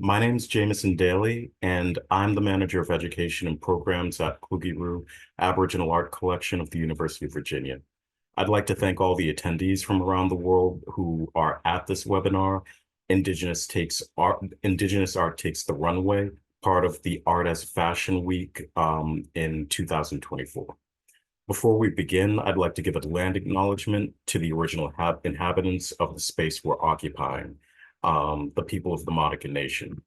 My name's Jameson Daly, and I'm the Manager of Education and Programs at Kluge-Ruhe Aboriginal Art Collection of the University of Virginia. I'd like to thank all the attendees from around the world who are at this webinar. Indigenous Art Takes the Runway, part of the Art as Fashion Week in 2024. Before we begin, I'd like to give a land acknowledgement to the original inhabitants of the space we're occupying, the people of the Monica Nation.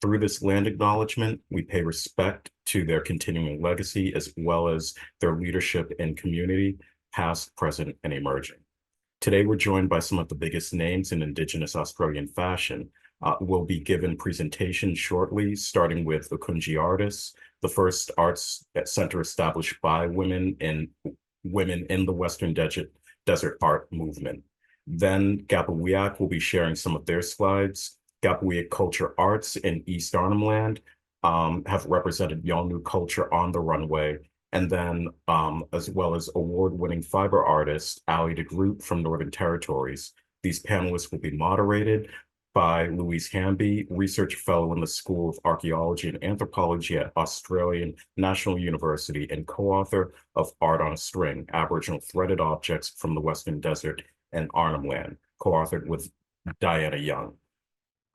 Through this land acknowledgement, we pay respect to their continuing legacy as well as their leadership and community, past, present, and emerging. Today, we're joined by some of the biggest names in Indigenous Australian fashion. We'll be given presentations shortly, starting with the Ikuntji artists, the first arts center established by women in the Western Desert art movement. Then Gapuwiyak will be sharing some of their slides. Gapuwiyak culture arts in East Arnhem Land have represented Yolngu culture on the runway. And then as well as award-winning fiber artist Aly de Groot from Northern Territories. These panelists will be moderated by Louise Hamby, research fellow in the School of Archaeology and Anthropology at Australian National University and co-author of Art on a String, Aboriginal Threaded Objects from the Western Desert and Arnhem Land, co-authored with Diana Young.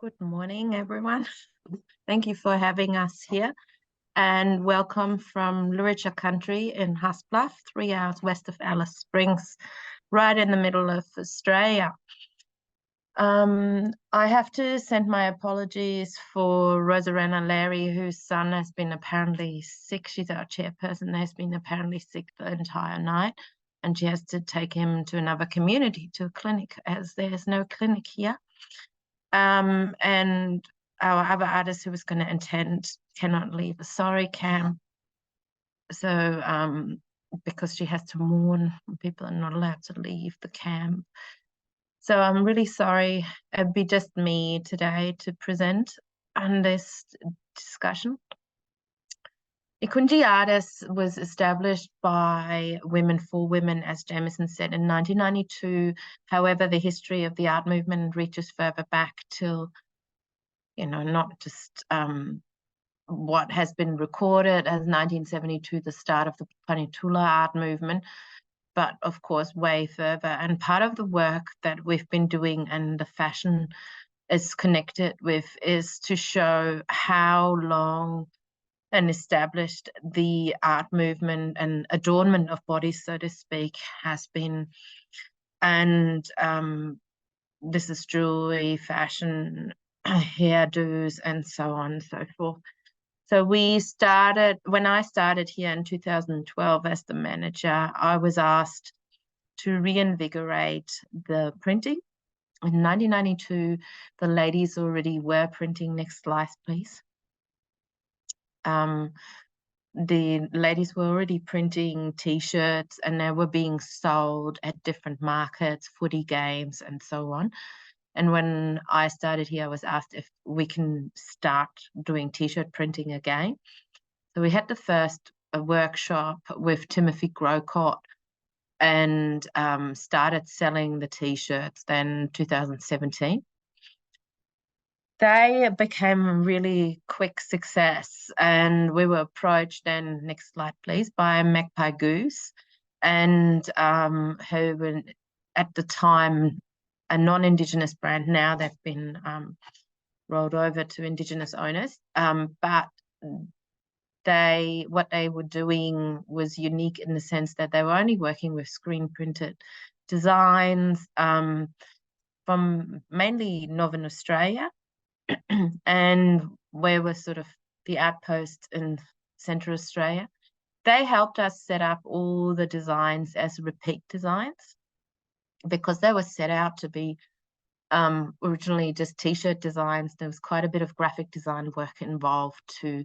Good morning, everyone. Thank you for having us here. And welcome from Luritja country in Hasbluff, 3 hours west of Alice Springs, right in the middle of Australia. I have to send my apologies for Rosarena Larry, whose son has been apparently sick. She's our chairperson, has been apparently sick the entire night, and she has to take him to another community, to a clinic, as there's no clinic here. And our other artist who was going to attend cannot leave. Sorry, Cam. So because she has to mourn, people are not allowed to leave the camp. So I'm really sorry. It'd be just me today to present on this discussion. Ikuntji Artists was established by women for women, as Jameson said, in 1992. However, the history of the art movement reaches further back till, not just what has been recorded as 1972, the start of the Panitula art movement, but of course way further. And part of the work that we've been doing and the fashion is connected with is to show how long and established the art movement and adornment of bodies, so to speak, has been. And this is jewelry, fashion, hairdos, and so on and so forth. So when I started here in 2012 as the manager, I was asked to reinvigorate the printing. In 1992, the ladies already were printing. Next slide, please. The ladies were already printing T-shirts, and they were being sold at different markets, footy games, and so on. And when I started here, I was asked if we can start doing T-shirt printing again. So we had the first workshop with Timothy Grocott and started selling the T-shirts then 2017. They became a really quick success, and we were approached then, next slide please, by Magpie Goose, and who were at the time a non-Indigenous brand. Now they've been rolled over to Indigenous owners, but what they were doing was unique in the sense that they were only working with screen printed designs from mainly Northern Australia, and we were sort of the outpost in Central Australia. They helped us set up all the designs as repeat designs, because they were set out to be originally just T-shirt designs. There was quite a bit of graphic design work involved to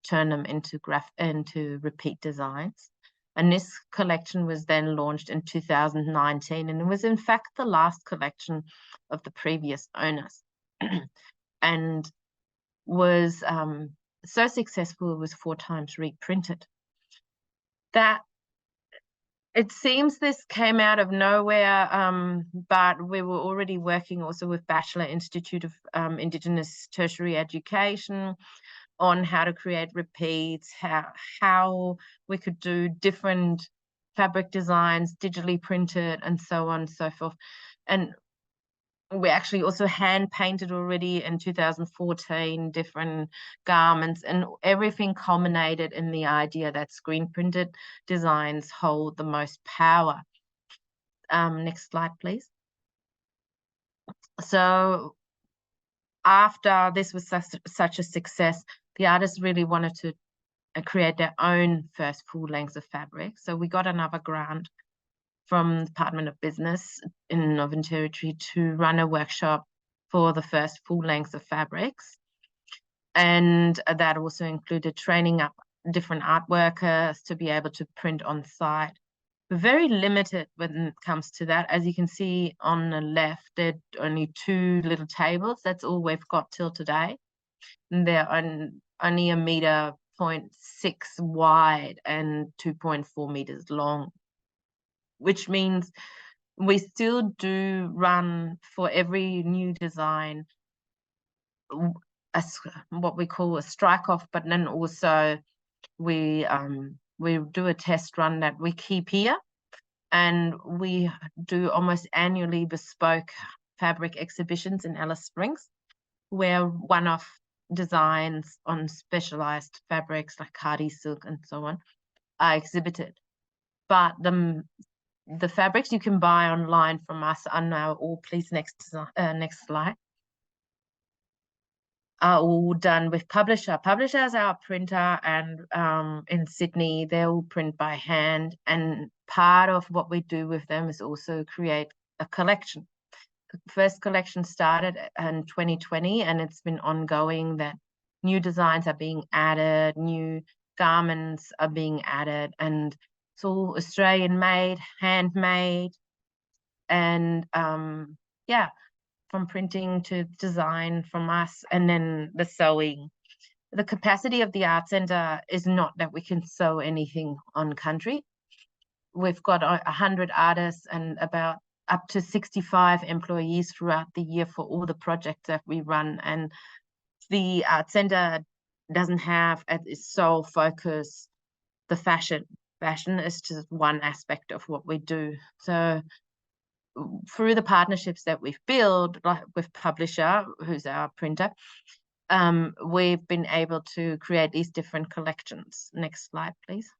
turn them into repeat designs. And this collection was then launched in 2019, and it was in fact the last collection of the previous owners, and was so successful it was 4 times reprinted. That It seems this came out of nowhere, but we were already working also with Bachelor Institute of Indigenous Tertiary Education on how to create repeats, how we could do different fabric designs, digitally printed, and so on and so forth. And we actually also hand painted already in 2014 different garments, and everything culminated in the idea that screen printed designs hold the most power. Next slide, please. So after this was such a success, the artists really wanted to create their own first full lengths of fabric. So we got another grant from the Department of Business in Northern Territory to run a workshop for the first full lengths of fabrics. And that also included training up different art workers to be able to print on site. We're very limited when it comes to that. As you can see on the left, there are only 2 little tables. That's all we've got till today. And they're only 1.6 meters wide and 2.4 meters long, which means we still do run for every new design what we call a strike off, but then also we do a test run that we keep here, and we do almost annually bespoke fabric exhibitions in Alice Springs, where one-off designs on specialized fabrics like khadi silk and so on are exhibited. But the fabrics you can buy online from us are now all, please, next slide, are all done with Publisher. Publisher is our printer, and in Sydney, they all print by hand. And part of what we do with them is also create a collection. The first collection started in 2020, and it's been ongoing that new designs are being added, new garments are being added, and it's all Australian made, handmade, and yeah, from printing to design from us, and then the sewing. The capacity of the art centre is not that we can sew anything on country. We've got 100 artists and about up to 65 employees throughout the year for all the projects that we run. And the art centre doesn't have at its sole focus the fashion. Fashion is just one aspect of what we do. So through the partnerships that we've built, like with Publisher, who's our printer, we've been able to create these different collections. Next slide, please.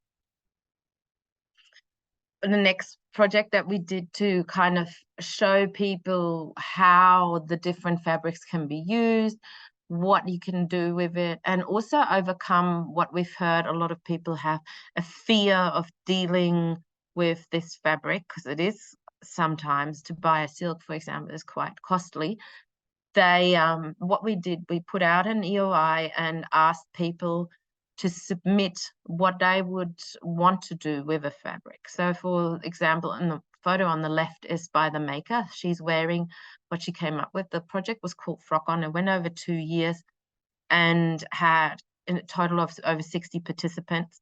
The next project that we did to kind of show people how the different fabrics can be used, what you can do with it, and also overcome what we've heard a lot of people have, a fear of dealing with this fabric, because it is sometimes, to buy a silk, for example, is quite costly. What we did, we put out an EOI and asked people to submit what they would want to do with a fabric. So for example, in the photo on the left is by the maker. She's wearing what she came up with. The project was called Frock On. It went over 2 years and had a total of over 60 participants.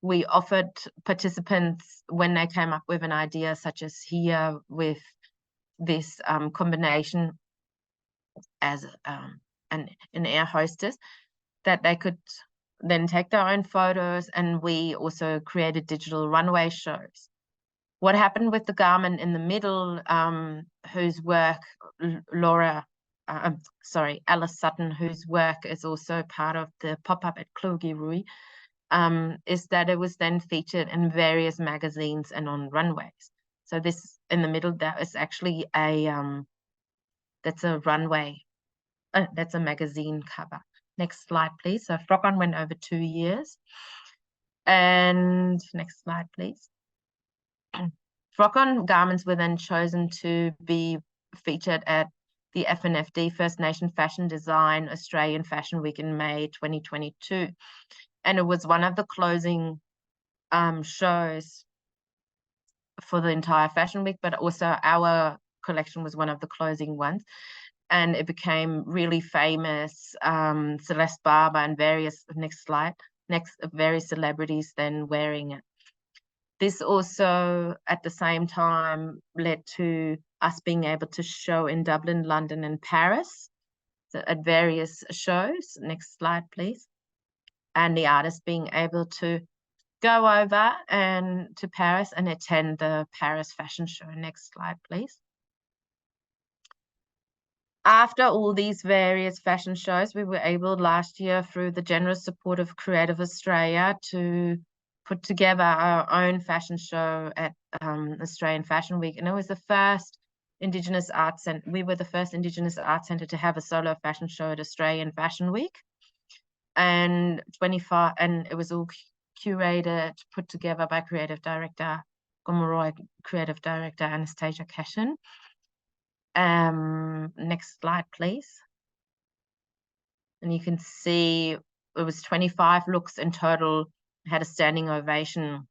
We offered participants, when they came up with an idea, such as here with this combination as an air hostess, that they could then take their own photos, and we also created digital runway shows. What happened with the garment in the middle, whose work Alice Sutton, whose work is also part of the pop-up at Kluge-Ruhe, is that it was then featured in various magazines and on runways. So this in the middle, that is actually that's a runway, that's a magazine cover. Next slide, please. So Frock On went over 2 years. And next slide, please. Frock On garments were then chosen to be featured at the FNFD, First Nation Fashion Design Australian Fashion Week in May 2022. And it was one of the closing shows for the entire Fashion Week, but also our collection was one of the closing ones. And it became really famous. Celeste Barber and various, various celebrities then wearing it. This also, at the same time, led to us being able to show in Dublin, London, and Paris, so at various shows. Next slide, please. And the artists being able to go over and to Paris and attend the Paris fashion show. Next slide, please. After all these various fashion shows, we were able last year, through the generous support of Creative Australia, to put together our own fashion show at Australian Fashion Week. And it was the first Indigenous Arts Centre. We were the first Indigenous Arts Centre to have a solo fashion show at Australian Fashion Week. And it was all curated, put together by creative director, Gomeroi creative director Anastasia Cashin. Next slide, please. And you can see it was 25 looks in total, had a standing ovation.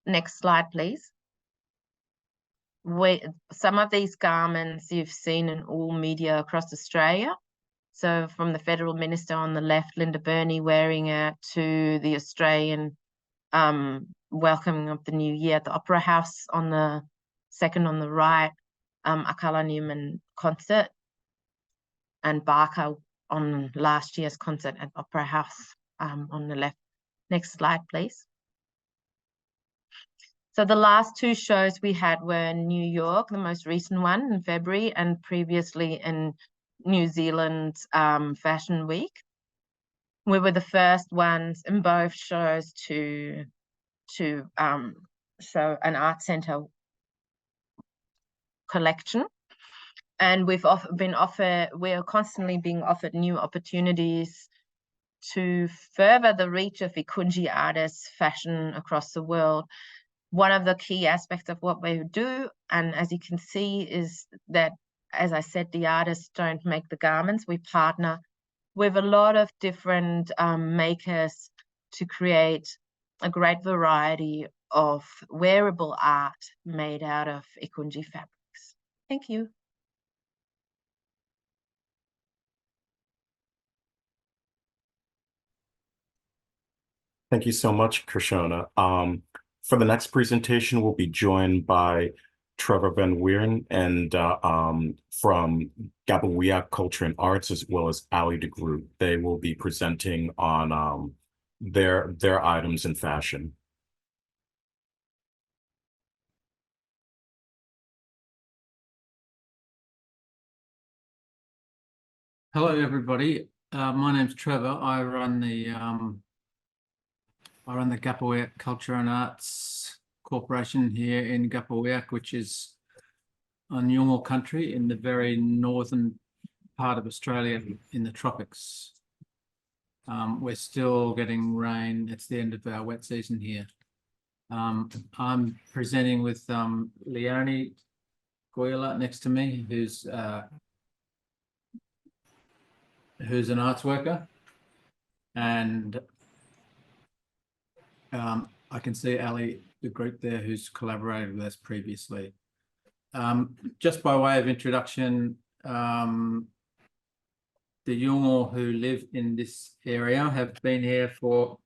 Next slide, please. Some of these garments you've seen in all media across Australia. So from the federal minister on the left, Linda Burney, wearing it, to the Australian welcoming of the new year at the Opera House on the second on the right, Akala Newman concert, and Barker on last year's concert at Opera House on the left. Next slide, please. So the last two shows we had were in New York, the most recent one in February, and previously in New Zealand's Fashion Week. We were the first ones in both shows to show an art centre collection. And we are constantly being offered new opportunities to further the reach of Ikuntji artists' fashion across the world. One of the key aspects of what we do, and as you can see, is that, as I said, the artists don't make the garments. We partner with a lot of different makers to create a great variety of wearable art made out of Ikuntji fabrics. Thank you. Thank you so much, Krishona. For the next presentation, we'll be joined by Trevor Van Weeren and from Gapuwiyak Culture and Arts, as well as Aly de Groot. They will be presenting on their items in fashion. Hello, everybody. My name's Trevor. I run the Gapuwiyak Culture and Arts Corporation here in Gapuwiyak, which is on Yolngu country in the very northern part of Australia in the tropics. We're still getting rain. It's the end of our wet season here. I'm presenting with Leonie Goyala next to me, who's an arts worker, and I can see Aly de Groot there, who's collaborated with us previously. Just by way of introduction, the Yolngu who live in this area have been here for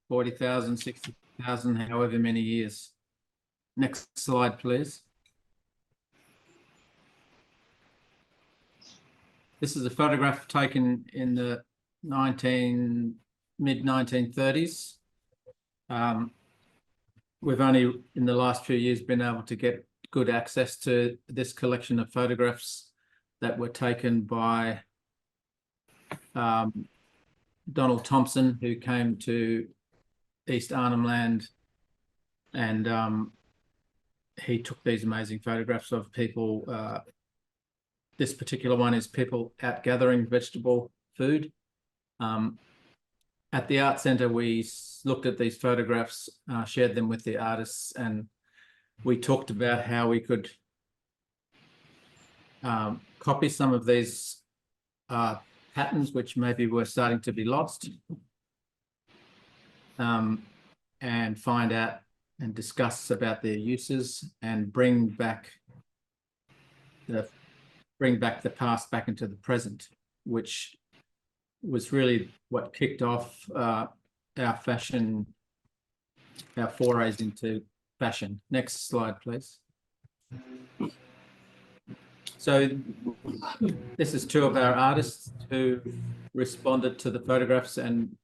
40,000, 60,000, however many years. Next slide, please. This is a photograph taken in the mid-1930s. We've only in the last few years been able to get good access to this collection of photographs that were taken by Donald Thompson, who came to East Arnhem Land, and he took these amazing photographs of people. This particular one is people out gathering vegetable food. At the Art Centre, we looked at these photographs, shared them with the artists, and we talked about how we could copy some of these patterns, which maybe were starting to be lost, and find out and discuss about their uses and bring back the past back into the present, which was really what kicked off our fashion our forays into fashion. Next slide, please. So this is two of our artists who responded to the photographs and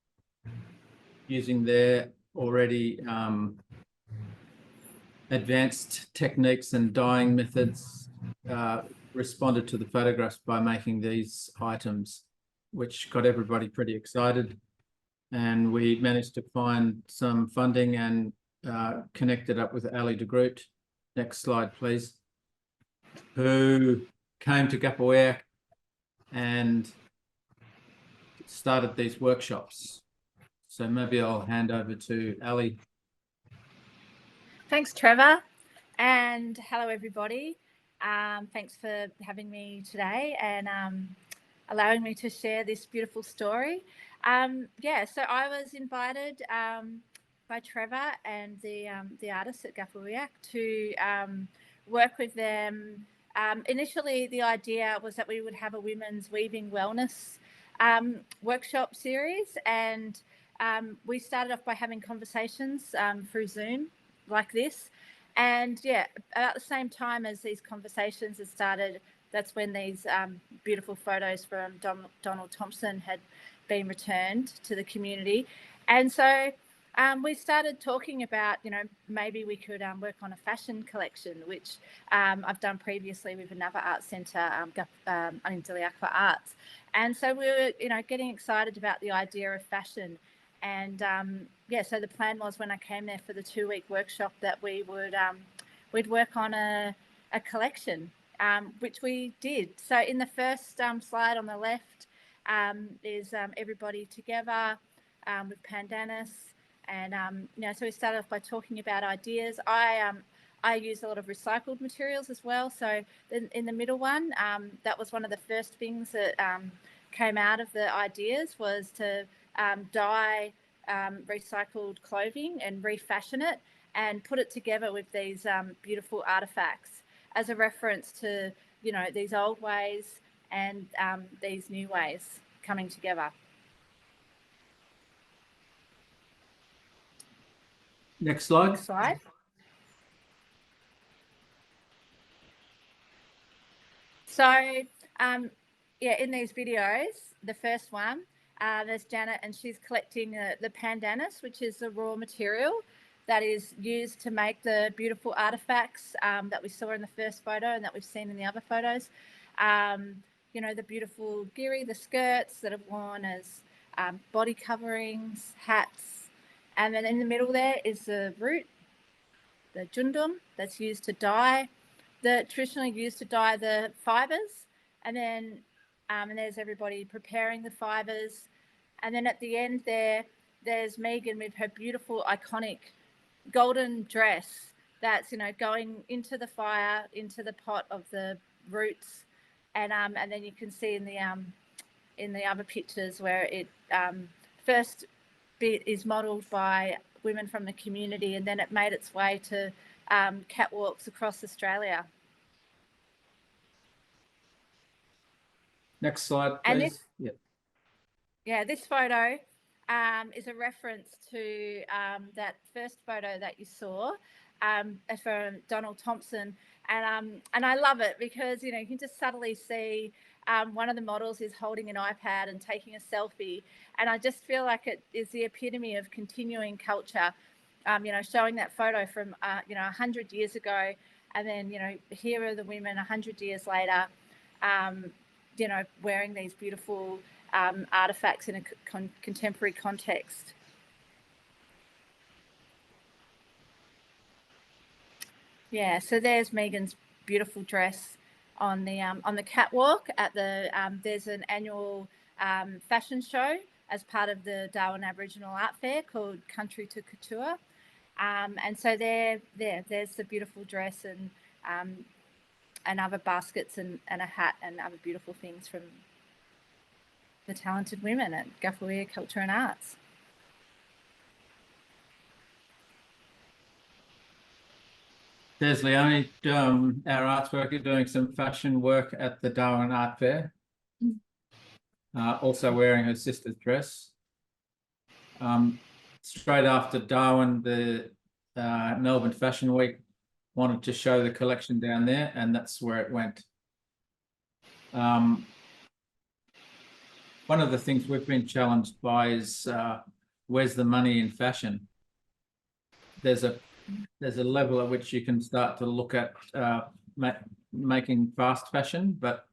using their already advanced techniques and dyeing methods responded to the photographs by making these items, which got everybody pretty excited. And we managed to find some funding and connected up with Aly de Groot. Next slide, please. Who came to Gapuwiyak and started these workshops. So maybe I'll hand over to Aly. Thanks, Trevor, and hello, everybody. Thanks for having me today and allowing me to share this beautiful story. Yeah, so I was invited by Trevor and the artists at Gapuwiyak to work with them. Initially, the idea was that we would have a women's weaving wellness workshop series, and we started off by having conversations through Zoom like this. And yeah, about the same time as these conversations had started, that's when these beautiful photos from Donald Thompson had been returned to the community. And so we started talking about, you know, maybe we could work on a fashion collection, which I've done previously with another art centre, Diliakwa Arts. And so we were, you know, getting excited about the idea of fashion. And yeah, so the plan was when I came there for the 2-week workshop that we would we'd work on a collection, which we did. So in the first slide on the left is everybody together with pandanus. And, you know, so we started off by talking about ideas. I use a lot of recycled materials as well. So in the middle one, that was one of the first things that came out of the ideas was to dye recycled clothing and refashion it and put it together with these beautiful artifacts as a reference to, you know, these old ways and these new ways coming together. Next slide. Next slide. So, yeah, in these videos, the first one, there's Janet, and she's collecting the pandanus, which is the raw material that is used to make the beautiful artifacts that we saw in the first photo and that we've seen in the other photos. You know, the beautiful giri, the skirts that are worn as body coverings, hats. And then in the middle there is the root, the jundum, that's used to dye, traditionally used to dye the fibres. And then and there's everybody preparing the fibres. And then at the end there's Megan with her beautiful, iconic golden dress that's, you know, going into the fire, into the pot of the roots. And then you can see in the other pictures where it first bit is modelled by women from the community, and then it made its way to catwalks across Australia. Next slide, please. And this, yep. Yeah, this photo is a reference to that first photo that you saw from Donald Thompson, and I love it because, you know, you can just subtly see one of the models is holding an iPad and taking a selfie, and I just feel like it is the epitome of continuing culture. You know, showing that photo from you know, 100 years ago, and then, you know, here are the women 100 years later, you know, wearing these beautiful artifacts in a contemporary context. Yeah, so there's Megan's beautiful dress on the catwalk at the there's an annual fashion show as part of the Darwin Aboriginal Art Fair called Country to Couture. And so there's the beautiful dress and other baskets and a hat and other beautiful things from the talented women at Gapuwiyak Culture and Arts. There's Leonie, our arts worker, doing some fashion work at the Darwin Art Fair, also wearing her sister's dress. straight after Darwin, the Melbourne Fashion Week wanted to show the collection down there, and that's where it went. One of the things we've been challenged by is where's the money in fashion? There's a level at which you can start to look at making fast fashion, but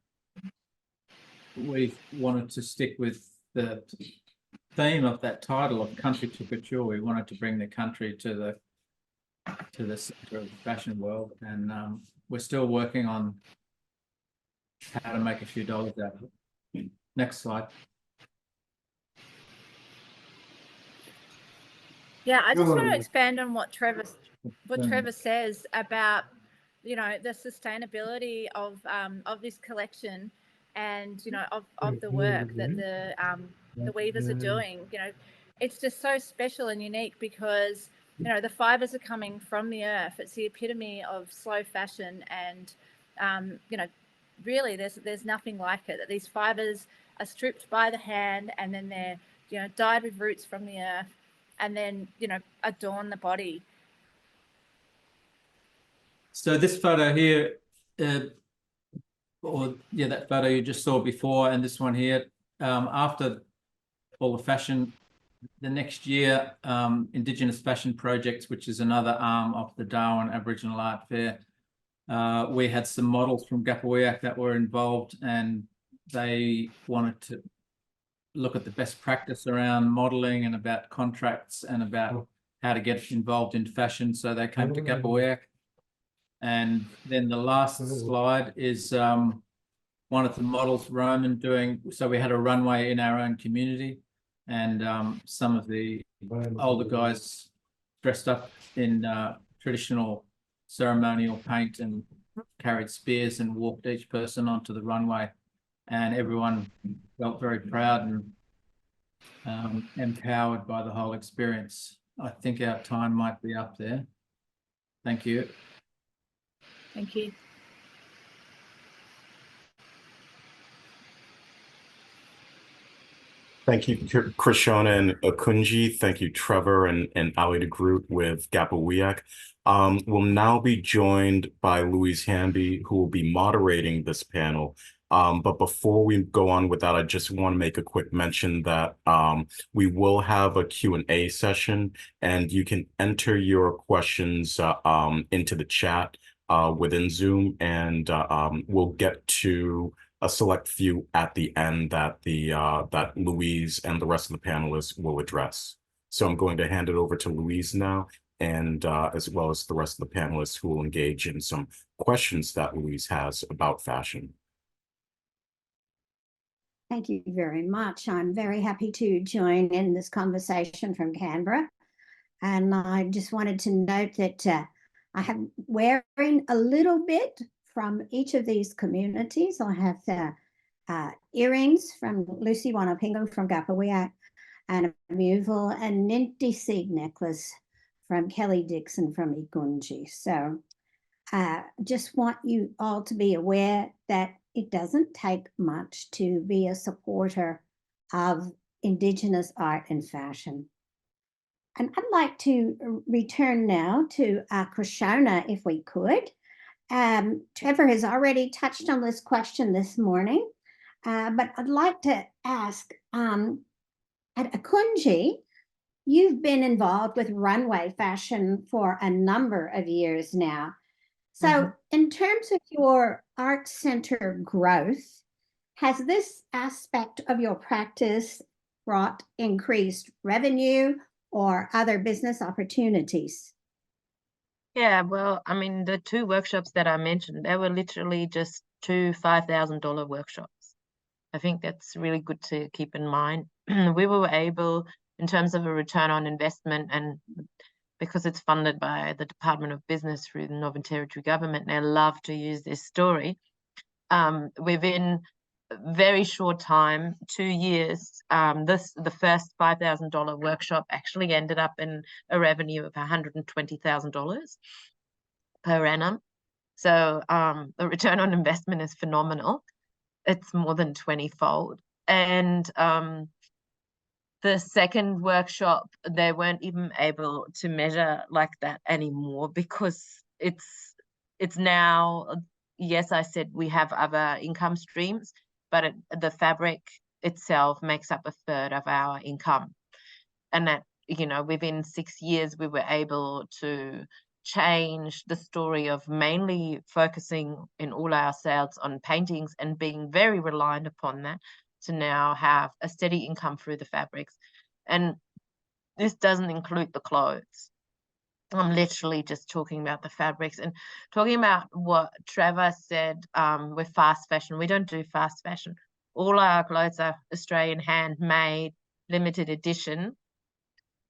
we wanted to stick with the theme of that title of country to couture. We wanted to bring the country to the center of the fashion world, and we're still working on how to make a few dollars out of it. Next slide. Yeah, I just want to expand on what Trevor says about, you know, the sustainability of this collection, and, you know, of the work that the weavers are doing. You know, it's just so special and unique because, you know, the fibers are coming from the earth. It's the epitome of slow fashion, and you know, really there's nothing like it. That these fibers are stripped by the hand, and then they're, you know, dyed with roots from the earth, and then, you know, adorn the body. So this photo here, that photo you just saw before, and this one here, after all the fashion, the next year, Indigenous Fashion Projects, which is another arm of the Darwin Aboriginal Art Fair, we had some models from Gapuwiyak that were involved, and they wanted to look at the best practice around modelling and about contracts and about how to get involved in fashion. So they came to Gapuwiyak. And then the last slide is one of the models, Roman, doing, so we had a runway in our own community, and some of the older guys dressed up in traditional ceremonial paint and carried spears and walked each person onto the runway, and everyone felt very proud and empowered by the whole experience. I think our time might be up there. Thank you. Thank you. Thank you, Krishona and Ikuntji. Thank you, Trevor and Aly de Groot with Gapuwiyak. We'll now be joined by Louise Hamby, who will be moderating this panel. But before we go on with that, I just want to make a quick mention that we will have a Q&A session, and you can enter your questions into the chat within Zoom, and we'll get to a select few at the end that that Louise and the rest of the panelists will address. So I'm going to hand it over to Louise now, and as well as the rest of the panelists who will engage in some questions that Louise has about fashion. Thank you very much. I'm very happy to join in this conversation from Canberra. And I just wanted to note that I am wearing a little bit from each of these communities. I have the earrings from Lucy Wanapingu from Gapuwiyak, and a bugle and Ninti seed necklace from Kelly Dixon from Ikuntji. So just want you all to be aware that it doesn't take much to be a supporter of Indigenous art and fashion. And I'd like to return now to Krishona, if we could. Trevor has already touched on this question this morning, but I'd like to ask, at Ikuntji, you've been involved with runway fashion for a number of years now. So in terms of your art center growth, has this aspect of your practice brought increased revenue or other business opportunities? Yeah, well, I mean, the two workshops that I mentioned, they were literally just two $5,000 workshops. I think that's really good to keep in mind. We were able, in terms of a return on investment, and because it's funded by the Department of Business through the Northern Territory Government, and they love to use this story. Within a very short time, 2 years, the first $5,000 workshop actually ended up in a revenue of $120,000 per annum. So the return on investment is phenomenal. It's more than 20-fold. And the second workshop, they weren't even able to measure like that anymore, because it's now, yes, I said we have other income streams, but the fabric itself makes up a third of our income. And that, you know, within 6 years, we were able to change the story of mainly focusing in all our sales on paintings and being very reliant upon that, to now have a steady income through the fabrics. And this doesn't include the clothes. I'm literally just talking about the fabrics and talking about what Trevor said with fast fashion. We don't do fast fashion. All our clothes are Australian handmade, limited edition.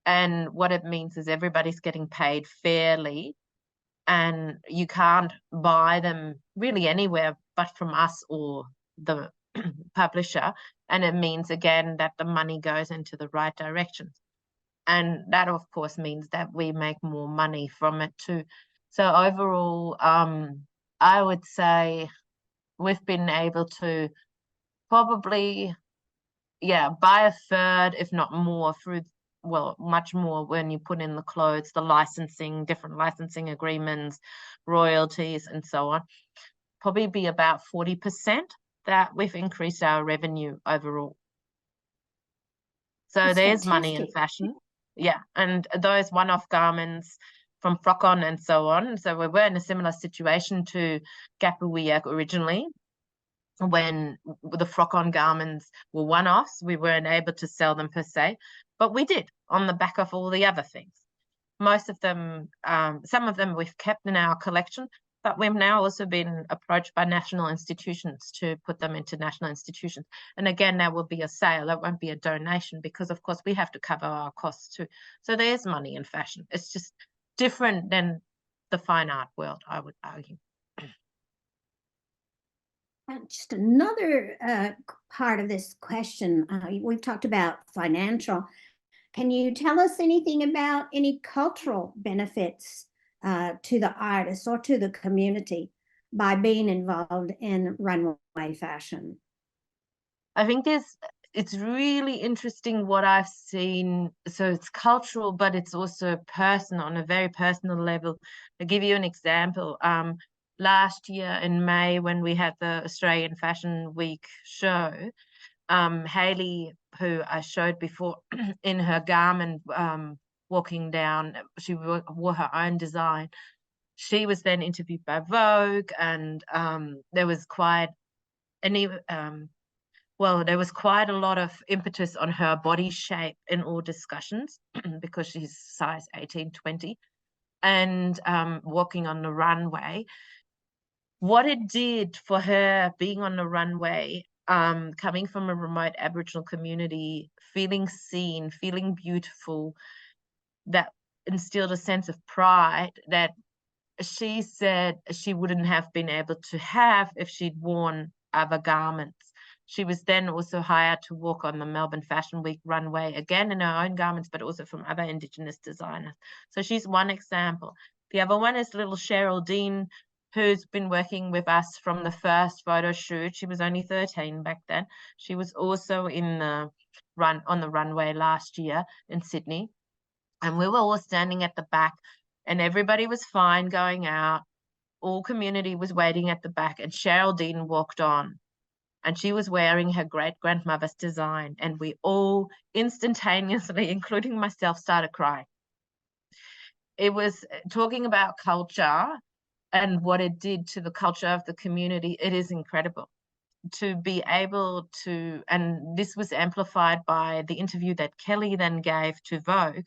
And what it means is everybody's getting paid fairly, and you can't buy them really anywhere but from us or the publisher. And it means, again, that the money goes into the right direction. And that, of course, means that we make more money from it too. So overall, I would say we've been able to probably, yeah, buy a third, if not more, through, well, much more when you put in the clothes, the licensing, different licensing agreements, royalties, and so on. Probably be about 40% that we've increased our revenue overall. So That's there's money in fantastic. fashion. Yeah, and those one-off garments from Frock-On and so on. So we were in a similar situation to Gapuwiyak originally, when the Frock-On garments were one-offs. We weren't able to sell them per se, but we did on the back of all the other things. Most of them, some of them we've kept in our collection, but we've now also been approached by national institutions to put them into national institutions. And again, that will be a sale, that won't be a donation, because of course we have to cover our costs too. So there's money in fashion. It's just different than the fine art world, I would argue. Just another part of this question, we've talked about financial. Can you tell us anything about any cultural benefits to the artists or to the community by being involved in runway fashion? I think it's really interesting what I've seen. So it's cultural, but it's also personal, on a very personal level. I'll give you an example. Last year in May, when we had the Australian Fashion Week show, Hayley, who I showed before, in her garment, walking down, she wore her own design. She was then interviewed by Vogue, and there was quite there was quite a lot of impetus on her body shape in all discussions because she's size 18, 20, and walking on the runway. What it did for her being on the runway, coming from a remote Aboriginal community, feeling seen, feeling beautiful, that instilled a sense of pride that she said she wouldn't have been able to have if she'd worn other garments. She was then also hired to walk on the Melbourne Fashion Week runway, again in her own garments, but also from other Indigenous designers. So she's one example. The other one is little Cheryl Dean, who's been working with us from the first photo shoot. She was only 13 back then. She was also in the on the runway last year in Sydney. And we were all standing at the back, and everybody was fine going out. All community was waiting at the back, and Cheryl Dean walked on, and she was wearing her great-grandmother's design, and we all instantaneously, including myself, started crying. It was talking about culture and what it did to the culture of the community. It is incredible to be able to, and this was amplified by the interview that Kelly then gave to Vogue,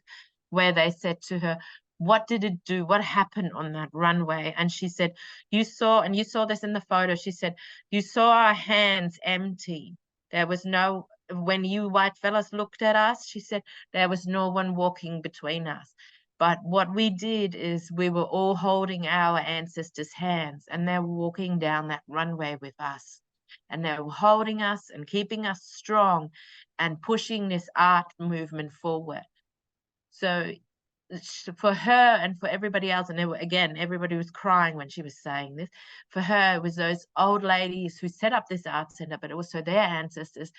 where they said to her, what did it do? What happened on that runway? And she said, you saw this in the photo, she said, you saw our hands empty. There was no, when you white fellas looked at us, she said, there was no one walking between us. But what we did is we were all holding our ancestors' hands, and they were walking down that runway with us. And they were holding us and keeping us strong and pushing this art movement forward. So for her and for everybody else, and again, everybody was crying when she was saying this, for her, it was those old ladies who set up this art center, but also their ancestors.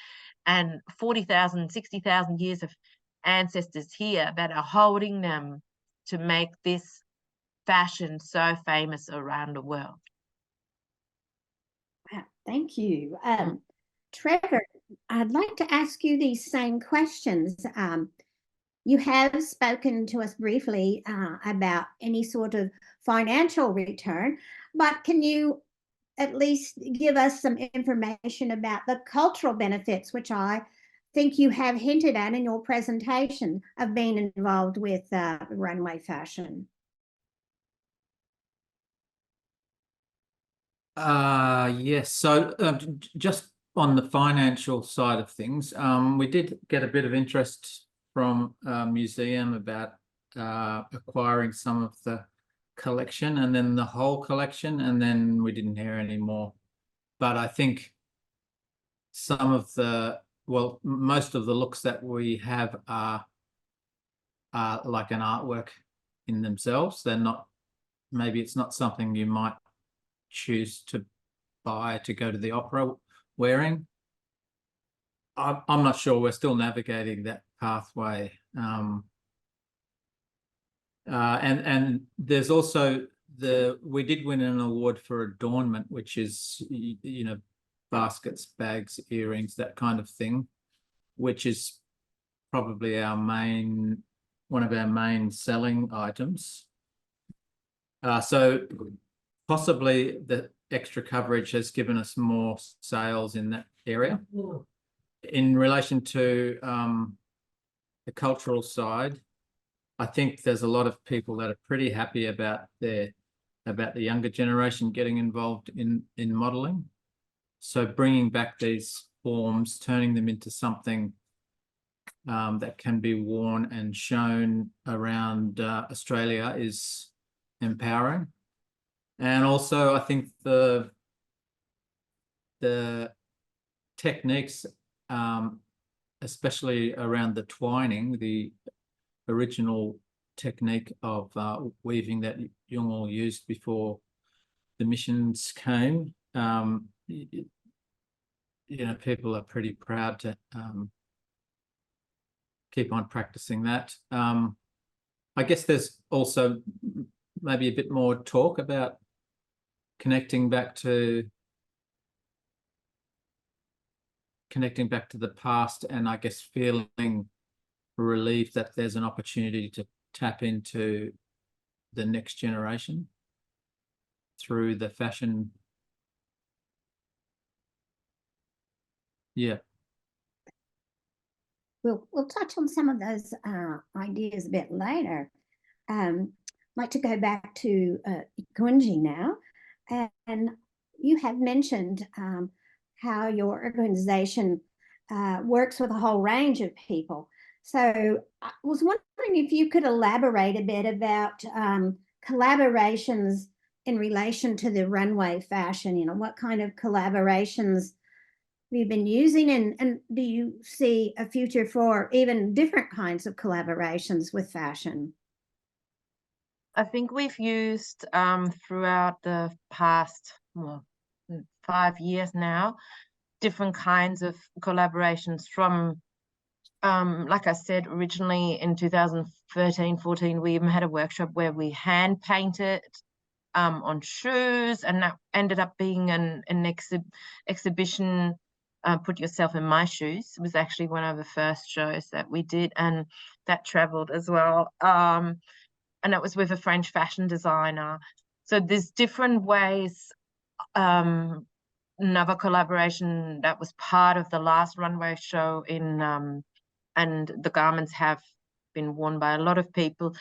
and 40,000, 60,000 years of ancestors here that are holding them to make this fashion so famous around the world. Wow, thank you. Trevor, I'd like to ask you these same questions. You have spoken to us briefly about any sort of financial return, but can you at least give us some information about the cultural benefits, which I think you have hinted at in your presentation of being involved with runway fashion? Yes, so just on the financial side of things, we did get a bit of interest from a museum about acquiring some of the collection and then the whole collection, and then we didn't hear any more. But I think some of the, well, most of the looks that we have are like an artwork in themselves. They're not, maybe it's not something you might choose to buy to go to the opera wearing. I'm not sure. We're still navigating that pathway. And there's also we did win an award for adornment, which is, you know, baskets, bags, earrings, that kind of thing, which is probably one of our main selling items. So possibly the extra coverage has given us more sales in that area. In relation to the cultural side, I think there's a lot of people that are pretty happy about the younger generation getting involved in modelling. So bringing back these forms, turning them into something that can be worn and shown around Australia is empowering. And also, I think the techniques, especially around the twining, the original technique of weaving that Yolngu used before the missions came, you know, people are pretty proud to keep on practicing that. I guess there's also maybe a bit more talk about connecting back to the past, and I guess feeling relieved that there's an opportunity to tap into the next generation through the fashion. Yeah. We'll touch on some of those ideas a bit later. I'd like to go back to Ikuntji now, and you have mentioned how your organization works with a whole range of people. So I was wondering if you could elaborate a bit about collaborations in relation to the runway fashion. You know, what kind of collaborations we've been using, and do you see a future for even different kinds of collaborations with fashion? I think we've used throughout the past 5 years now, different kinds of collaborations from, like I said, originally in 2013-14, we even had a workshop where we hand painted on shoes, and that ended up being an exhibition. Put yourself in my shoes. It was actually one of the first shows that we did, and that traveled as well. And that was with a French fashion designer. So there's different ways. Another collaboration that was part of the last runway show and the garments have been worn by a lot of people,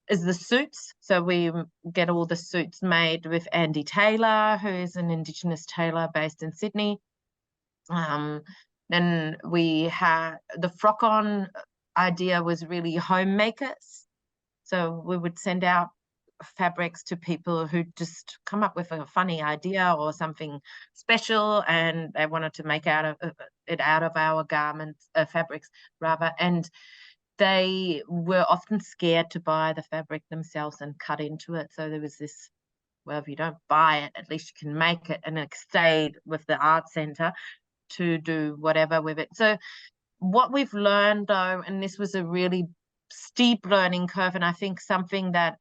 is the suits. So we get all the suits made with Andy Taylor, who is an Indigenous tailor based in Sydney. Then we had the frock-on idea was really homemakers. So we would send out fabrics to people who just come up with a funny idea or something special, and they wanted to make out of our garments, fabrics rather, and they were often scared to buy the fabric themselves and cut into it. So there was this, well, if you don't buy it, at least you can make it, and it stayed with the art centre. to do whatever with it. So what we've learned though, and this was a really steep learning curve, and I think something that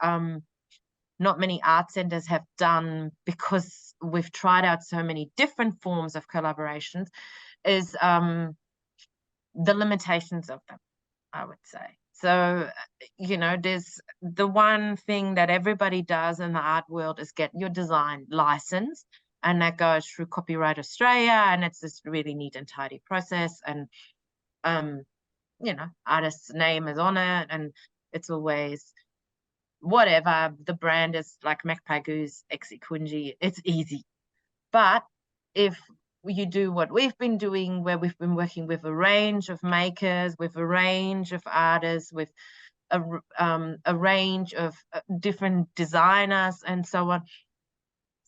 not many art centers have done, because we've tried out so many different forms of collaborations, is the limitations of them, I would say. So, you know, there's the one thing that everybody does in the art world is get your design licensed, and that goes through Copyright Australia, and it's this really neat and tidy process, and you know, artist's name is on it, and it's always whatever, the brand is like Magpie Goose x Ikuntji, it's easy. But if you do what we've been doing, where we've been working with a range of makers, with a range of artists, with a range of different designers and so on,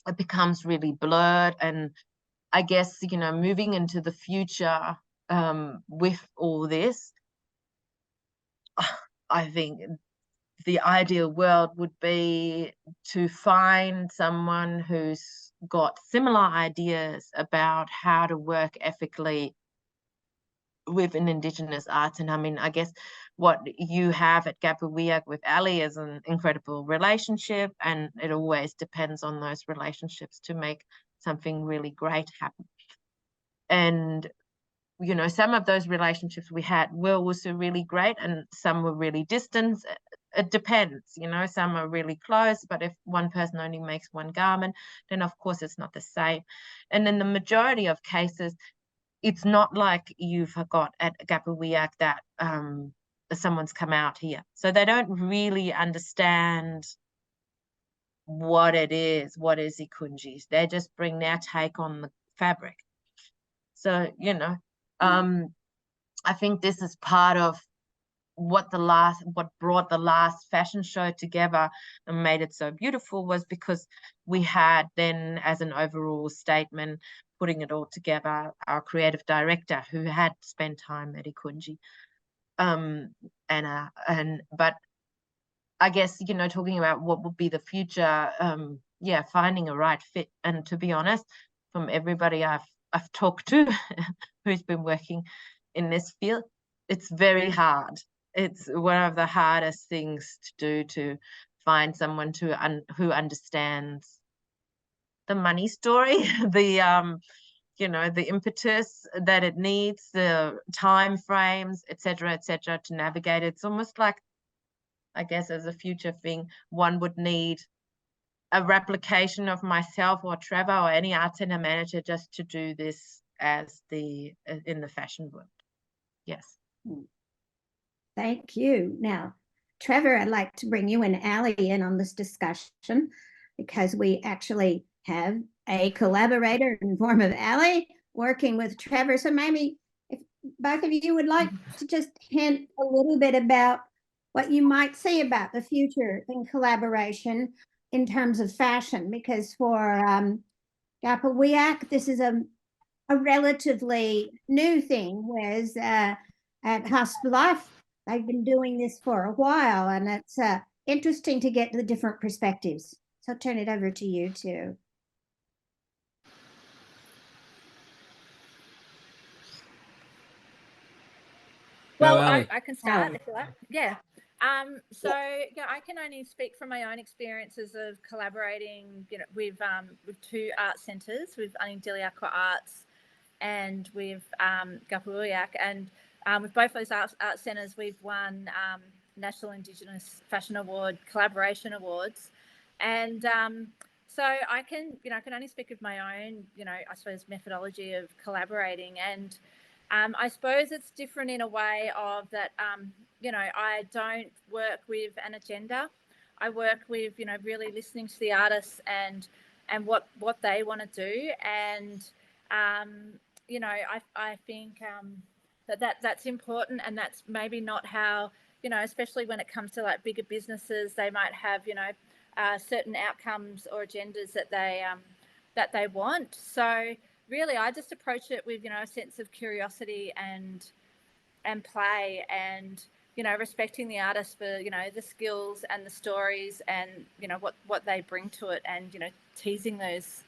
it becomes really blurred. And I guess, you know, moving into the future with all this, I think the ideal world would be to find someone who's got similar ideas about how to work ethically within Indigenous arts. And I mean, I guess what you have at Gapuwiyak with Aly is an incredible relationship, and it always depends on those relationships to make something really great happen. And you know, some of those relationships we had were also really great, and some were really distant. It depends, you know, some are really close, but if one person only makes one garment, then of course it's not the same. And in the majority of cases, it's not like you've got at Gapuwiyak that someone's come out here. So they don't really understand what it is, what is Ikuntji. They just bring their take on the fabric. So, you know, I think this is part of what brought the last fashion show together and made it so beautiful, was because we had then, as an overall statement, putting it all together, our creative director who had spent time at Ikuntji. But I guess, you know, talking about what would be the future, yeah, finding a right fit. And to be honest, from everybody I've talked to who's been working in this field, it's very hard. It's one of the hardest things to do, to find someone who understands the money story, the you know, the impetus that it needs, the time frames, etc., to navigate. It's almost like, I guess, as a future thing, one would need a replication of myself or Trevor or any art center manager just to do this as in the fashion world. Yes. Thank you. Now, Trevor, I'd like to bring you and Aly in on this discussion, because we actually have a collaborator in the form of Aly working with Trevor. So maybe if both of you would like to just hint a little bit about what you might see about the future in collaboration in terms of fashion, because for Gapuwiyak, this is a relatively new thing, whereas at Hasp Life, they've been doing this for a while, and it's interesting to get the different perspectives. So I'll turn it over to you two. Well, Aly. I can start if you like. Yeah. So yeah, I can only speak from my own experiences of collaborating, you know, with two art centres, with Aly de Groot Arts and with Gapuwiyak, and with both those art centres, we've won National Indigenous Fashion Award Collaboration Awards, and so I can only speak of my own, you know, I suppose, methodology of collaborating. And I suppose it's different in a way of that, you know, I don't work with an agenda. I work with, you know, really listening to the artists and what they want to do. And, you know, I think that's important, and that's maybe not how, you know, especially when it comes to like bigger businesses, they might have, you know, certain outcomes or agendas that they want. So really, I just approach it with, you know, a sense of curiosity and play, and, you know, respecting the artist for, you know, the skills and the stories and, you know, what they bring to it, and, you know, teasing those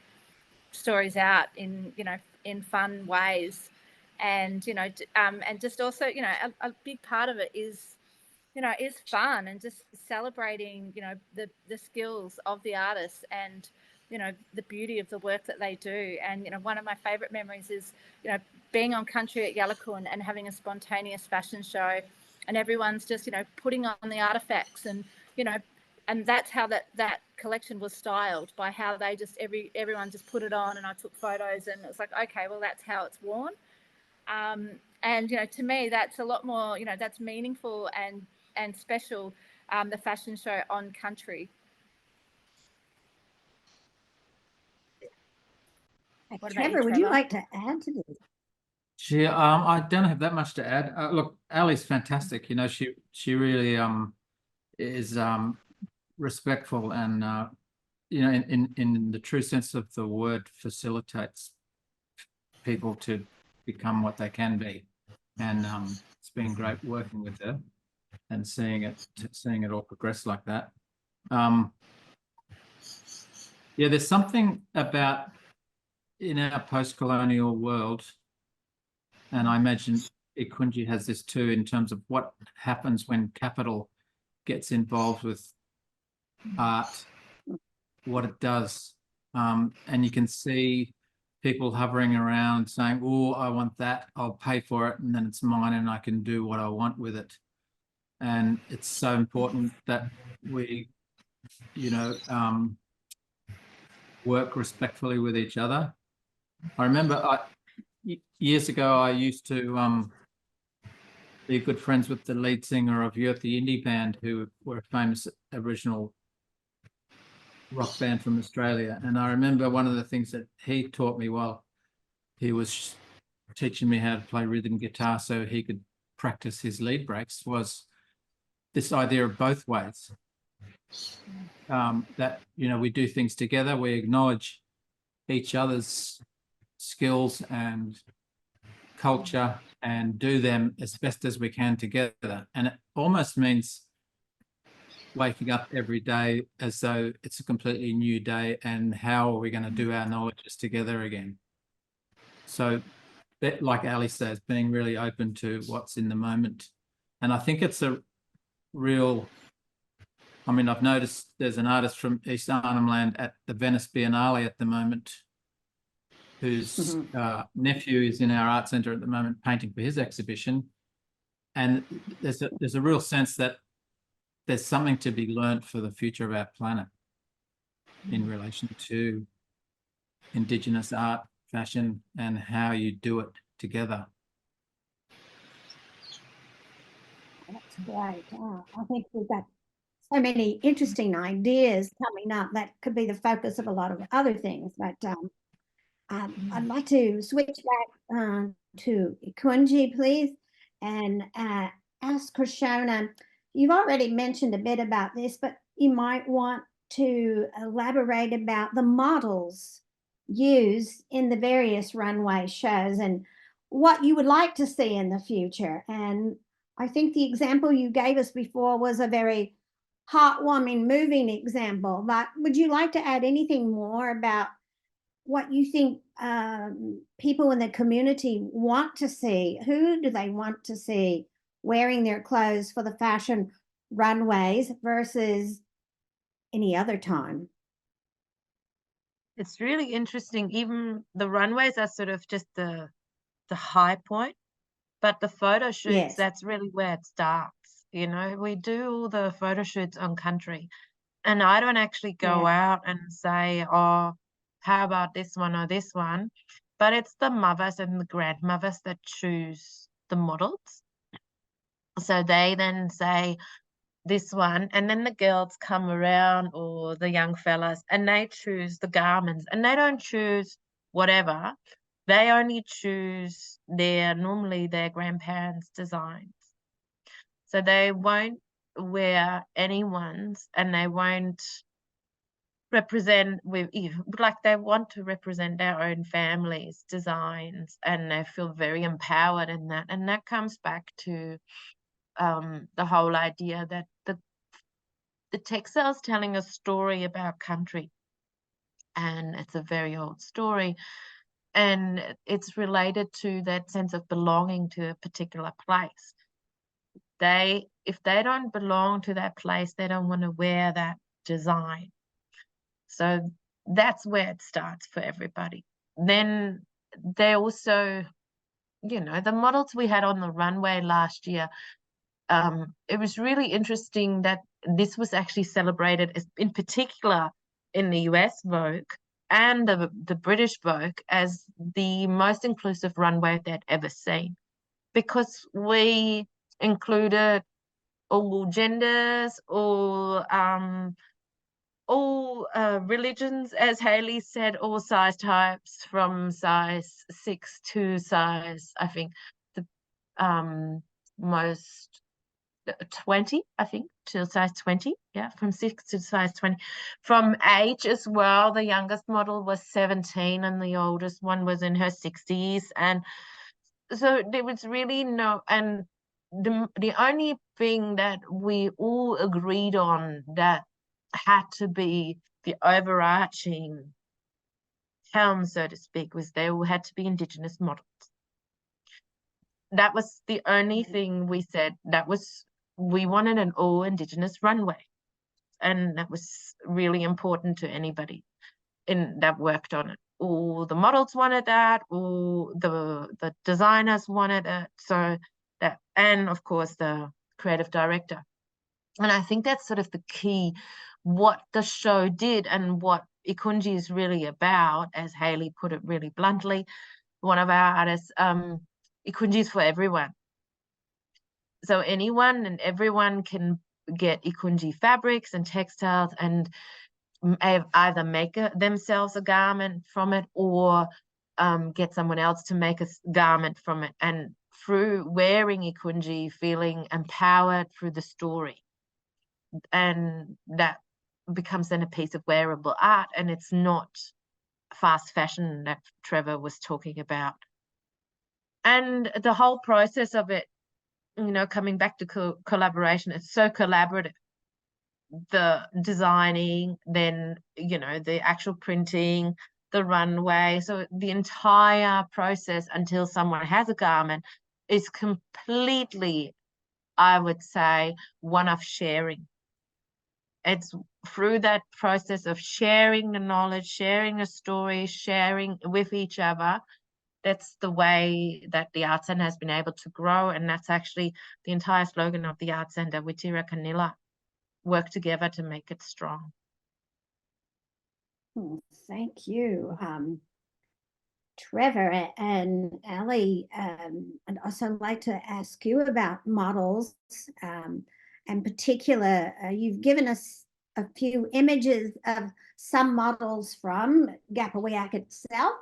stories out in, you know, in fun ways. And, you know, and just also, you know, a big part of it is, you know, is fun and just celebrating, you know, the skills of the artists and, you know, the beauty of the work that they do. And, you know, one of my favorite memories is, you know, being on country at Yalakun and having a spontaneous fashion show, and everyone's just, you know, putting on the artifacts, and, you know, and that's how that collection was styled, by how they just, everyone just put it on, and I took photos, and it's like, okay, well, that's how it's worn. And, you know, to me, that's a lot more, you know, that's meaningful and special, the fashion show on country. Trevor, would you like to add to this? I don't have that much to add. Look, Aly's fantastic. You know, she really is respectful and you know, in the true sense of the word, facilitates people to become what they can be. And it's been great working with her and seeing it all progress like that. Yeah, there's something about, in our post-colonial world, and I imagine Ikuntji has this too, in terms of what happens when capital gets involved with art, what it does. And you can see people hovering around saying, oh, I want that, I'll pay for it, and then it's mine and I can do what I want with it. And it's so important that we, you know, work respectfully with each other. I remember years ago, I used to be good friends with the lead singer of Youth the Indie Band, who were a famous Aboriginal rock band from Australia. And I remember one of the things that he taught me while he was teaching me how to play rhythm guitar so he could practice his lead breaks was this idea of both ways. That, you know, we do things together, we acknowledge each other's skills and culture and do them as best as we can together. And it almost means waking up every day as though it's a completely new day, and how are we going to do our knowledges together again? So, like Aly says, being really open to what's in the moment. And I think it's a real, I mean, I've noticed there's an artist from East Arnhem Land at the Venice Biennale at the moment, whose nephew is in our art centre at the moment painting for his exhibition. And there's a real sense that there's something to be learnt for the future of our planet in relation to Indigenous art, fashion, and how you do it together. That's great. I think we've got so many interesting ideas coming up that could be the focus of a lot of other things. But I'd like to switch back to Ikuntji, please, and ask Krishona. You've already mentioned a bit about this, but you might want to elaborate about the models used in the various runway shows and what you would like to see in the future. And I think the example you gave us before was a very heartwarming, moving example, but would you like to add anything more about what you think people in the community want to see? Who do they want to see wearing their clothes for the fashion runways versus any other time? It's really interesting. Even the runways are sort of just the high point, but the photo shoots, Yes. that's really where it starts. You know, we do all the photo shoots on country, and I don't actually go out and say, oh, how about this one or this one? But it's the mothers and the grandmothers that choose the models. So they then say this one, and then the girls come around, or the young fellas, and they choose the garments, and they don't choose whatever. They only choose normally their grandparents' designs. So they won't wear anyone's, and they won't represent like they want to represent their own family's designs, and they feel very empowered in that. And that comes back to the whole idea that the textile's telling a story about country, and it's a very old story. And it's related to that sense of belonging to a particular place. If they don't belong to that place, they don't want to wear that design. So that's where it starts for everybody. Then they also, the models we had on the runway last year, it was really interesting that this was actually celebrated in particular in the US Vogue and the British Vogue as the most inclusive runway they'd ever seen, because we included all genders, all religions, as Haley said, all size types from size 6 to size, I think, the most 20, I think, to size 20. Yeah, from 6 to size 20. From age as well, the youngest model was 17 and the oldest one was in her 60s. And so there was really no, and the only thing that we all agreed on that had to be the overarching helm, so to speak, was they all had to be Indigenous models. That was the only thing we said. We wanted an all Indigenous runway. And that was really important to anybody that worked on it. All the models wanted that, all the designers wanted it. So that, and of course the creative director. And I think that's sort of the key, what the show did and what Ikuntji is really about, as Haley put it really bluntly, one of our artists, Ikuntji is for everyone. So anyone and everyone can get Ikuntji fabrics and textiles and either make themselves a garment from it or get someone else to make a garment from it. And through wearing Ikuntji, feeling empowered through the story. And that becomes then a piece of wearable art, and it's not fast fashion that Trevor was talking about. And the whole process of it, coming back to collaboration, it's so collaborative. The designing, then, the actual printing, the runway. So the entire process until someone has a garment is completely, I would say, one of sharing. It's through that process of sharing the knowledge, sharing a story, sharing with each other. That's the way that the Art Centre has been able to grow. And that's actually the entire slogan of the Art Centre, Witira Kanila, work together to make it strong. Thank you. Trevor and Aly, I'd also like to ask you about models. In particular, you've given us a few images of some models from Gapuwiyak itself.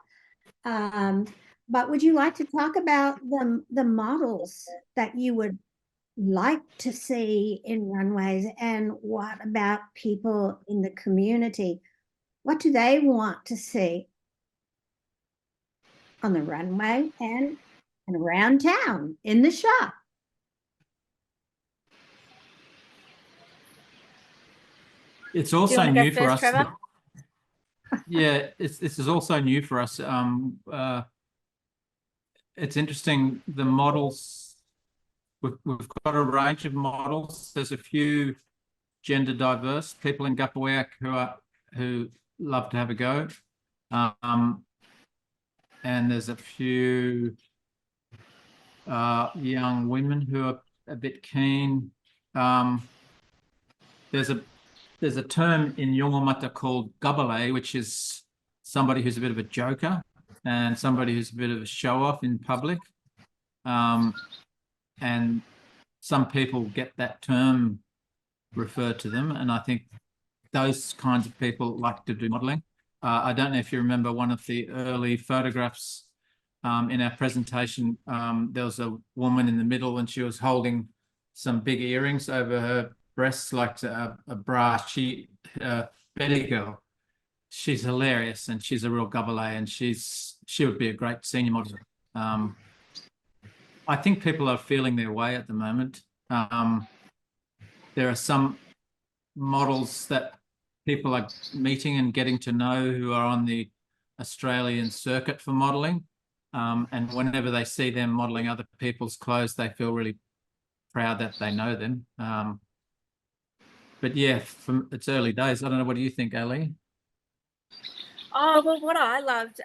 But would you like to talk about the models that you would like to see in runways, and what about people in the community? What do they want to see on the runway and around town in the shop? It's also new for us. Trevor? Yeah, this is also new for us. It's interesting, the models, we've got a range of models. There's a few gender diverse people in Gapuwiyak who love to have a go. And there's a few young women who are a bit keen. There's a term in Yongomata called gabale, which is somebody who's a bit of a joker and somebody who's a bit of a show-off in public. And some people get that term referred to them, and I think those kinds of people like to do modelling. I don't know if you remember one of the early photographs in our presentation. There was a woman in the middle and she was holding some big earrings over her breasts like a bra. Betty girl. She's hilarious and she's a real gabale, and she would be a great senior model. I think people are feeling their way at the moment. There are some models that people are meeting and getting to know who are on the Australian circuit for modelling. And whenever they see them modelling other people's clothes, they feel really proud that they know them. But yeah, from its early days, I don't know, what do you think, Aly? Oh, well, what I loved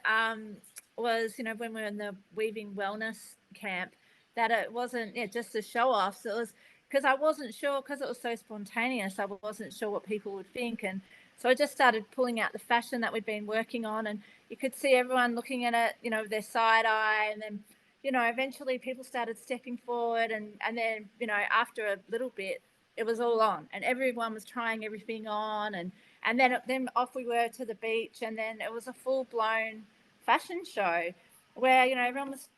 was, when we were in the weaving wellness camp, that it wasn't just a show off. So it was because I wasn't sure, because it was so spontaneous, I wasn't sure what people would think. And so I just started pulling out the fashion that we'd been working on, and you could see everyone looking at it, with their side eye. And then, eventually people started stepping forward, and then, after a little bit, it was all on, and everyone was trying everything on. And then off we were to the beach, and then it was a full-blown fashion show where, everyone was,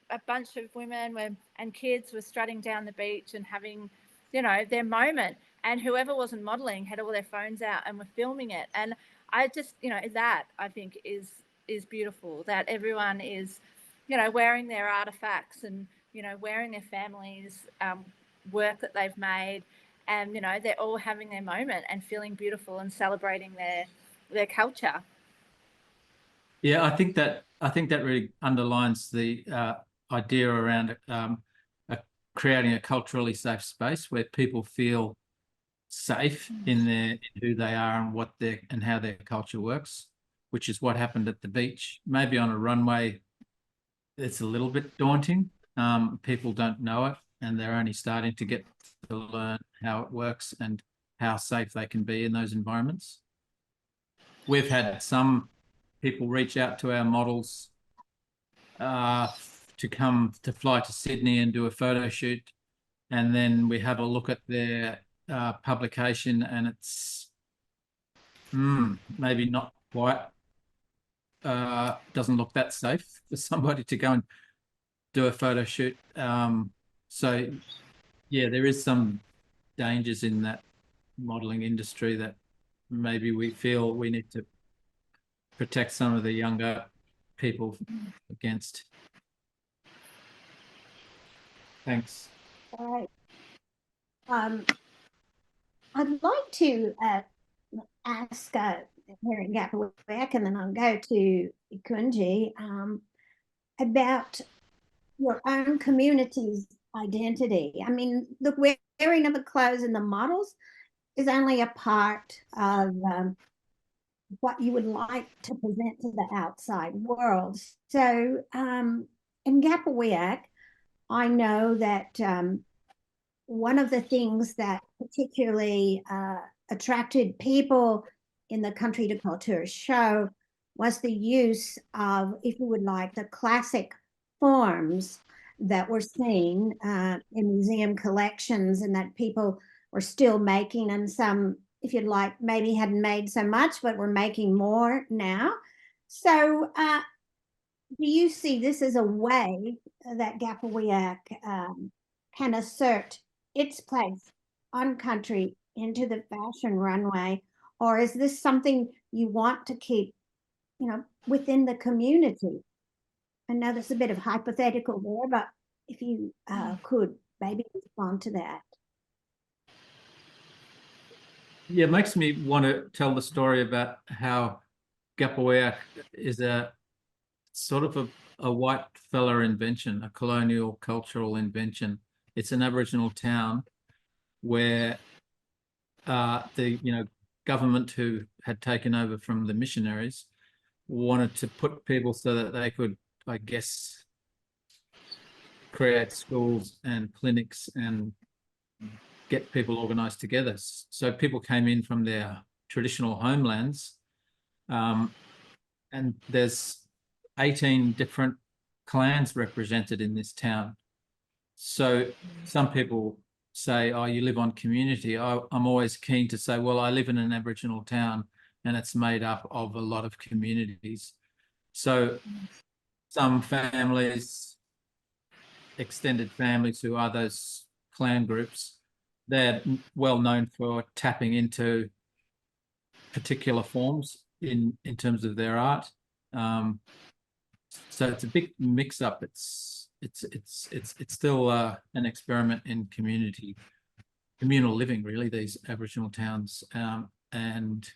a bunch of women and kids were strutting down the beach and having, their moment. And whoever wasn't modelling had all their phones out and were filming it. And I just, that I think is beautiful, that everyone is, wearing their artifacts and, wearing their families' work that they've made. And, they're all having their moment and feeling beautiful and celebrating their culture. Yeah, I think that really underlines the idea around creating a culturally safe space where people feel safe in who they are and how their culture works, which is what happened at the beach. Maybe on a runway, it's a little bit daunting. People don't know it, and they're only starting to get to learn how it works and how safe they can be in those environments. We've had some people reach out to our models to come to fly to Sydney and do a photo shoot, and then we have a look at their publication, and it's maybe not quite doesn't look that safe for somebody to go and do a photo shoot. So yeah, there is some dangers in that modelling industry that maybe we feel we need to protect some of the younger people against. Thanks. All right. I'd like to ask here in Gapuwiyak, and then I'll go to Ikuntji, about your own community's identity. I mean, the wearing of the clothes and the models is only a part of what you would like to present to the outside world. So in Gapuwiyak, I know that one of the things that particularly attracted people in the Country de Culture show was the use of, if you would like, the classic forms that were seen in museum collections, and that people were still making, and some, if you'd like, maybe hadn't made so much, but were making more now. So do you see this as a way that Gapuwiyak can assert its place on country into the fashion runway, or is this something you want to keep, within the community? I know there's a bit of hypothetical there, but if you could maybe respond to that. Yeah, it makes me want to tell the story about how Gapuwiyak is a sort of a white fella invention, a colonial cultural invention. It's an Aboriginal town where the government who had taken over from the missionaries wanted to put people so that they could, I guess, create schools and clinics and get people organised together. So people came in from their traditional homelands, and there's 18 different clans represented in this town. So some people say, oh, you live on community. I'm always keen to say, well, I live in an Aboriginal town and it's made up of a lot of communities. So some families, extended families who are those clan groups, they're well known for tapping into particular forms in terms of their art. So it's a big mix up. It's still an experiment in communal living, really, these Aboriginal towns. And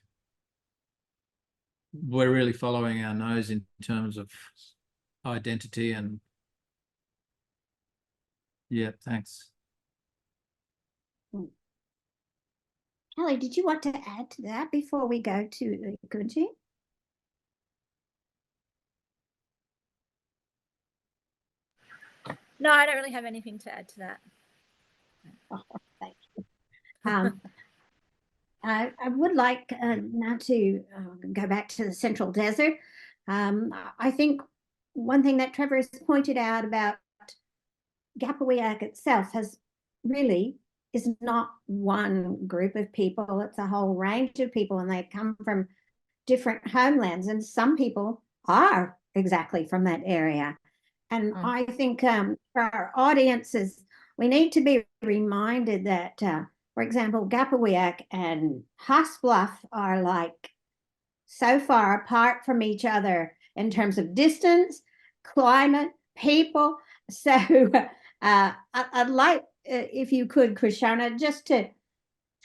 we're really following our nose in terms of identity and yeah, thanks. Aly, did you want to add to that before we go to Ikuntji? No, I don't really have anything to add to that. Oh, thank you. I would like now to go back to the Central Desert. I think one thing that Trevor has pointed out about Gapuwiyak itself is not one group of people. It's a whole range of people, and they come from different homelands, and some people are exactly from that area. And I think for our audiences, we need to be reminded that, for example, Gapuwiyak and Haasbluff are like so far apart from each other in terms of distance, climate, people. So I'd like, if you could, Krishana, just to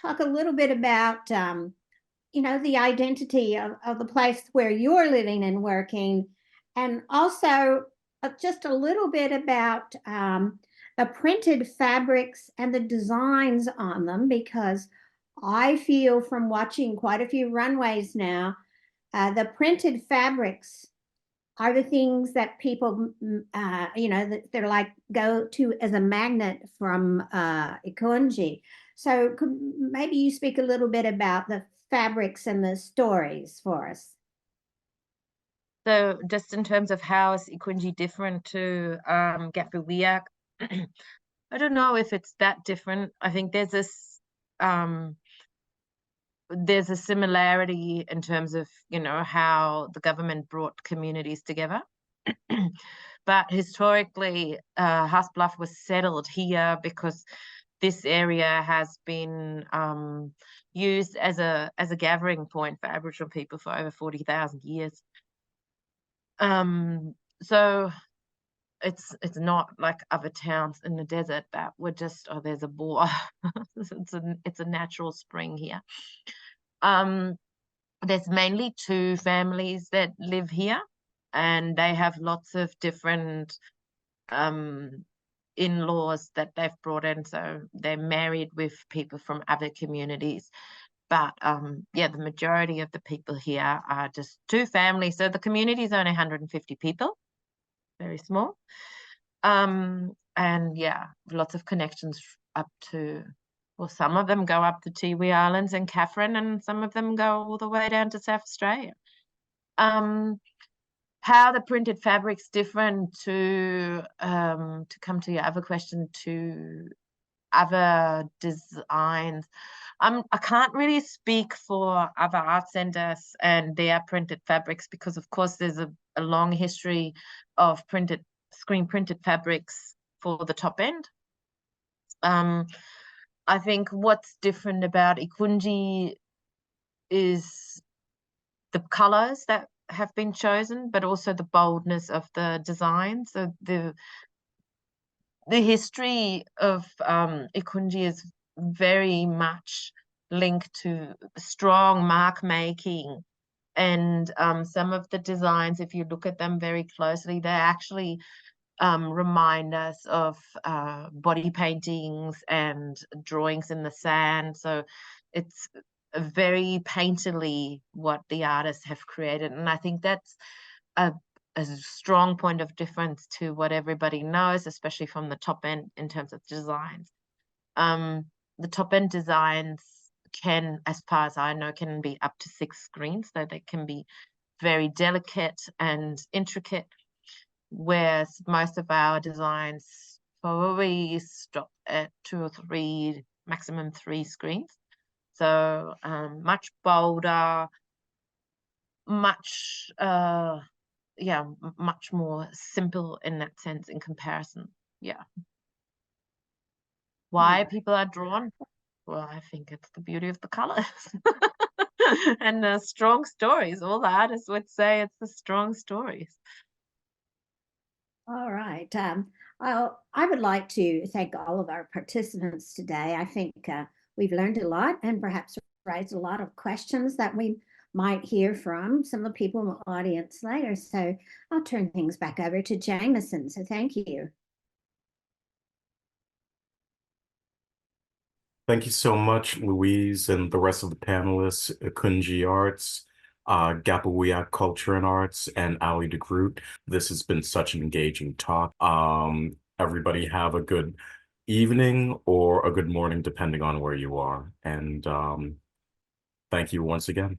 talk a little bit about, you know, the identity of the place where you're living and working, and also just a little bit about the printed fabrics and the designs on them, because I feel from watching quite a few runways now, the printed fabrics are the things that people, you know, that they're like go to as a magnet from Ikuntji. So maybe you speak a little bit about the fabrics and the stories for us. So just in terms of how is Ikuntji different to Gapuwiyak, I don't know if it's that different. I think there's a similarity in terms of, you know, how the government brought communities together. But historically, Haasbluff was settled here because this area has been used as a gathering point for Aboriginal people for over 40,000 years. So it's not like other towns in the desert that were just, oh, there's a bore. it's a natural spring here. There's mainly two families that live here, and they have lots of different in-laws that they've brought in. So they're married with people from other communities. But yeah, the majority of the people here are just two families. So the community is only 150 people, very small. And yeah, lots of connections up to, well, some of them go up to Tiwi Islands and Catherine, and some of them go all the way down to South Australia. How the printed fabric's different to come to your other question, to other designs. I can't really speak for other art centers and their printed fabrics, because of course there's a long history of screen printed fabrics for the top end. I think what's different about Ikuntji is the colors that have been chosen, but also the boldness of the design. So the history of Ikuntji is very much linked to strong mark making, and some of the designs, if you look at them very closely, they actually remind us of body paintings and drawings in the sand. So it's very painterly what the artists have created, and I think that's a strong point of difference to what everybody knows, especially from the top end in terms of designs. The top end designs can, as far as I know, can be up to 6 screens, so they can be very delicate and intricate, whereas most of our designs probably stop at 2 or 3, maximum 3 screens. So much bolder, much yeah, much more simple in that sense in comparison. Yeah. Why people are drawn? Well, I think it's the beauty of the colors and the strong stories. All the artists would say it's the strong stories. All right. I would like to thank all of our participants today. I think we've learned a lot and perhaps raised a lot of questions that we might hear from some of the people in the audience later. So I'll turn things back over to Jameson. So thank you. Thank you so much, Louise, and the rest of the panelists, Ikuntji Arts, Gapuwiyak Culture and Arts, and Aly de Groot. This has been such an engaging talk. Everybody have a good evening or a good morning, depending on where you are. And thank you once again.